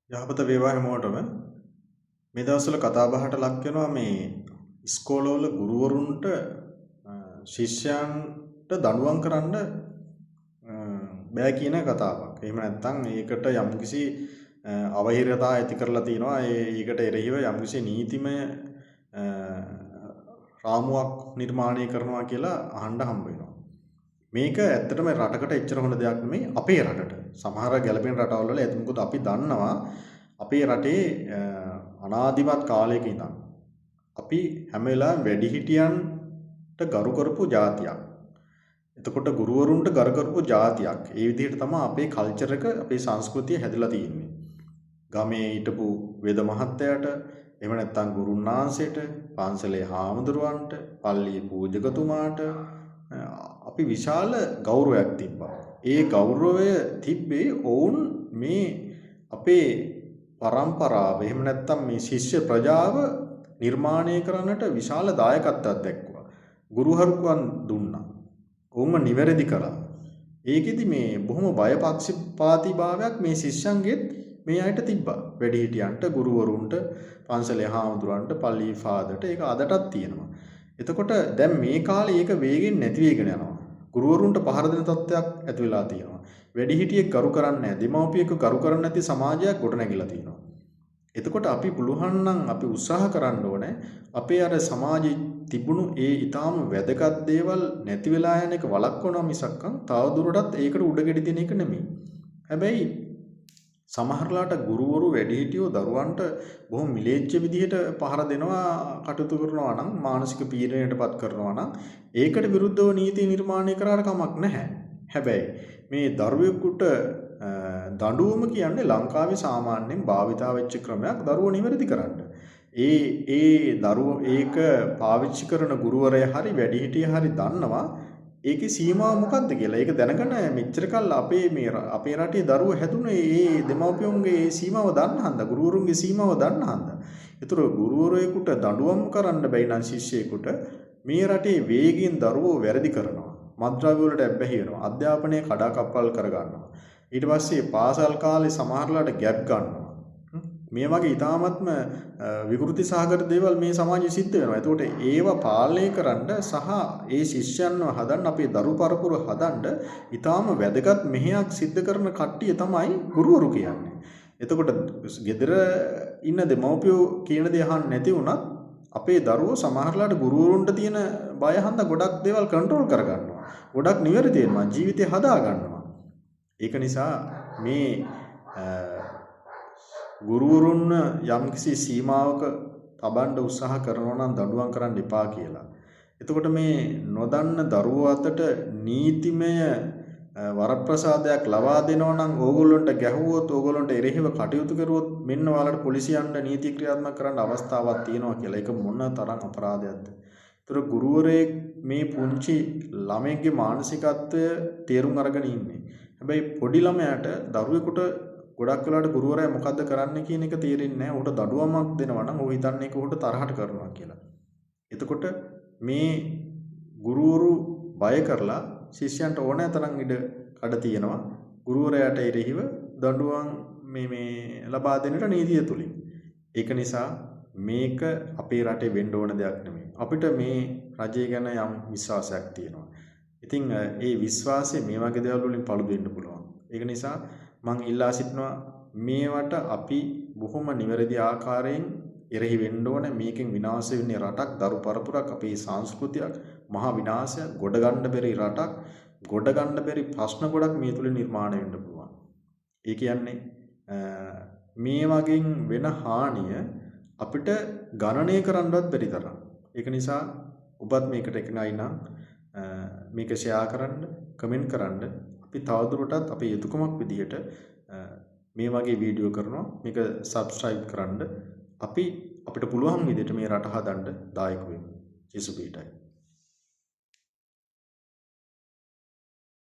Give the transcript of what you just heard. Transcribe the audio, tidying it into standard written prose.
යහපත වේවා හැමෝටම මේ දවස්වල කතා බහට ලක් වෙනවා මේ ඉස්කෝලවල ගුරුවරුන්ට ශිෂ්‍යයන්ට දඬුවම් කරන්න බෑ කියන කතාවක්. එහෙම නැත්නම් ඒකට යම්කිසි අවහිරතා ඇති කරලා තිනවා. ඒකට එරෙහිව යම්කිසි නීතිමය රාමුවක් නිර්මාණය කරනවා කියලා අහන්න හම්බ වෙනවා. මේක ඇත්තටම රටකට එච්චර හොඳ දෙයක් නෙමෙයි අපේ රටට. සමහර ගැලපෙන රටවල් වල මොකද අපි දන්නවා අපේ රටේ අනාදිමත් කාලයක ඉඳන් අපි හැම වෙලාවෙම වැඩිහිටියන්ට ගරු කරපු ජාතියක්. එතකොට ගුරුවරුන්ට ගරු කරපු ජාතියක්. ඒ විදිහට තමයි අපේ කල්චර් එක අපේ සංස්කෘතිය හැදිලා තියෙන්නේ. ගමේ හිටපු වෙද මහත්තයාට එහෙම නැත්නම් ගුරුන් වහන්සේට, පන්සලේ හාමුදුරුවන්ට, පල්ලියේ පූජකතුමාට අපි විශාල ගෞරවයක් තිබ්බා. ඒ ගෞරවය තිබ්බේ ඔවුන් මේ අපේ පරම්පරාව එහෙම නැත්නම් මේ ශිෂ්‍ය ප්‍රජාව නිර්මාණය කරන්නට විශාල දායකත්වයක් දැක්වුවා. ගුරුහරුකම් දුන්නා. ඔවුන්ව නිවැරදි කළා. ඒකෙදි මේ බොහොම බයපක්ෂපාතී භාවයක් මේ ශිෂ්‍යයන්ගෙත් මේ අයට තිබ්බා. වැඩිහිටියන්ට, ගුරුවරුන්ට, පන්සලේ හාමුදුරන්ට, පල්ලි ෆාදර්ට ඒක අදටත් තියෙනවා. එතකොට දැන් මේ කාලේ ඒක වේගෙන් නැති වෙගෙන යනවා. ගුරුවරුන්ට පහර දෙන තත්ත්වයක් ඇති වෙලා තියෙනවා. වැඩිහිටියෙක් කරු කරන්නේ නැහැ. දෙමව්පියෙක් කරු කරන්නේ නැති සමාජයක් ගොඩනැගිලා තියෙනවා. එතකොට අපි පුළුවන් නම් අපි උත්සාහ කරන්න ඕනේ අපේ අර සමාජයේ තිබුණු ඒ ඊටාම වැදගත් දේවල් නැති වෙලා යන එක වළක්වනවා මිසක්කම් තවදුරටත් ඒකට උඩගෙඩි දෙන එක නෙමෙයි. හැබැයි සමහරලාට ගුරුවරු වැඩිහිටියෝ දරුවන්ට බොහොම මිලේච්ඡ විදිහට පහර දෙනවා කටයුතු කරනවා නම් මානසික පීඩනයටපත් කරනවා නම් ඒකට විරුද්ධව නීති නිර්මාණය කරාට කමක් නැහැ. හැබැයි මේ දරුවෙකුට දඬුවම කියන්නේ ලංකාවේ සාමාන්‍යයෙන් භාවිතා වෙච්ච ක්‍රමයක් දරුවෝ නිවැරදි කරන්න. ඒ දරුවෝ ඒක පාවිච්චි කරන ගුරුවරයා හරි වැඩිහිටියා හරි දන්නවා ඒකේ සීමාව මොකක්ද කියලා. ඒක දැනගන්න මෙච්චර කල් අපේ රටේ දරුවෝ හැදුනේ ඒ දෙමව්පියන්ගේ ඒ සීමාව දන්න හන්ද, ගුරුවරුන්ගේ සීමාව දන්න හන්ද. ඒතර ගුරුවරයෙකුට දඬුවම් කරන්න බැයි නම් ශිෂ්‍යයෙකුට මේ රටේ වේගින් දරුවෝ වැරදි කරනවා. මත්ද්‍රව්‍ය වලට ඇබ්බැහි වෙනවා. අධ්‍යාපනය කඩාකප්පල් කර ගන්නවා. ඊට පස්සේ පාසල් කාලේ සමහරලාට ගැප් ගන්නවා. මේ වගේ ඊ타මත්ම විකෘති සහගත දේවල් මේ සමාජයේ සිද්ධ වෙනවා. ඒකට ඒව පාලනය කරන්න සහ ඒ ශිෂ්‍යයන්ව හදන්න අපේ දරු පරපුර හදන්න ඊ타ම වැදගත් මෙහෙයක් සිද්ධ කරන කට්ටිය තමයි ගුරුවරු කියන්නේ. එතකොට ගෙදර ඉන්න දෙමව්පියෝ කියන දේ අහන්න නැති වුණත් අපේ දරුවෝ සමහරලාට ගුරුවරුන්ට තියෙන බය හන්ද ගොඩක් දේවල් කන්ට්‍රෝල් කරගන්නවා. ගොඩක් නිවැරදි වෙනවා. ජීවිතය හදා ගන්නවා. ඒක නිසා මේ ගුරුවරුන් යම්කිසි සීමාවක තබන්න උත්සාහ කරනවා නම් දඬුවම් කරන්න එපා කියලා. එතකොට මේ නොදන්න දරුවෝ අතට නීතිමය වරප්‍රසාදයක් ලබා දෙනවා නම් ඕගොල්ලන්ට ගැහුවොත් ඕගොල්ලන්ට එරෙහිව කටයුතු කරුවොත් මෙන්න ඔයාලට පොලිසියන්ට නීති ක්‍රියාත්මක කරන්න අවස්ථාවක් තියෙනවා කියලා. ඒක මොන තරම් අපරාධයක්ද? ඒතර ගුරුවරයෙක් මේ පුංචි ළමයෙක්ගේ මානසිකත්වය තේරුම් අරගෙන ඉන්නේ. හැබැයි පොඩි ළමයාට දරුවෙකුට ගොඩක් වෙලාවට ගුරුවරයා මොකද්ද කරන්න කියන එක තේරෙන්නේ නැහැ. උට දඩුවමක් දෙනවා නම් ਉਹ හිතන්නේ ඒක උට තරහට කරනවා කියලා. එතකොට මේ ගුරුවරු බය කරලා ශිෂ්‍යයන්ට ඕනෑ තරම් ඉඩ කඩ තියෙනවා. ගුරුවරයාට එරෙහිව දඬුවම් මේ ලබා දෙන්නට නීතිය තුලින්. ඒක නිසා මේක අපේ රටේ වෙන්න ඕන දෙයක් නෙමෙයි. අපිට මේ රජය ගැන යම් විශ්වාසයක් තියෙනවා. ඉතින් ඒ විශ්වාසය මේ වගේ දේවල් වලින් පළුදු වෙන්න පුළුවන්. ඒක නිසා මං ඉල්ලා සිටිනවා මේවට අපි බොහොම නිවැරදි ආකාරයෙන් එරෙහි වෙන්න ඕනේ. මේකෙන් විනාශ වෙන්නේ රටක්, දරු පරපුරක්, අපේ සංස්කෘතියක්, මහා විනාශයක්, ගොඩ ගන්න බැරි රටක්, ගොඩ ගන්න බැරි ප්‍රශ්න ගොඩක් මේ තුලින් නිර්මාණය වෙන්න පුළුවන්. ඒ කියන්නේ මේ වගේ වෙන හානිය අපිට ගණනය කරන්නවත් බැරි තරම්. ඒක නිසා ඔබත් මේකට එකනයි නම් මේක ෂෙයා කරන්න, කමෙන්ට් කරන්න. අපි තවදුරටත් අපේ යුතුයකමක් විදිහට මේ වගේ වීඩියෝ කරනවා. මේක සබ්ස්ක්‍රයිබ් කරන්න. අපිට පුළුවන් විදිහට මේ රට හදන්න දායක වෙමු. ජේසුස් පීඨයි.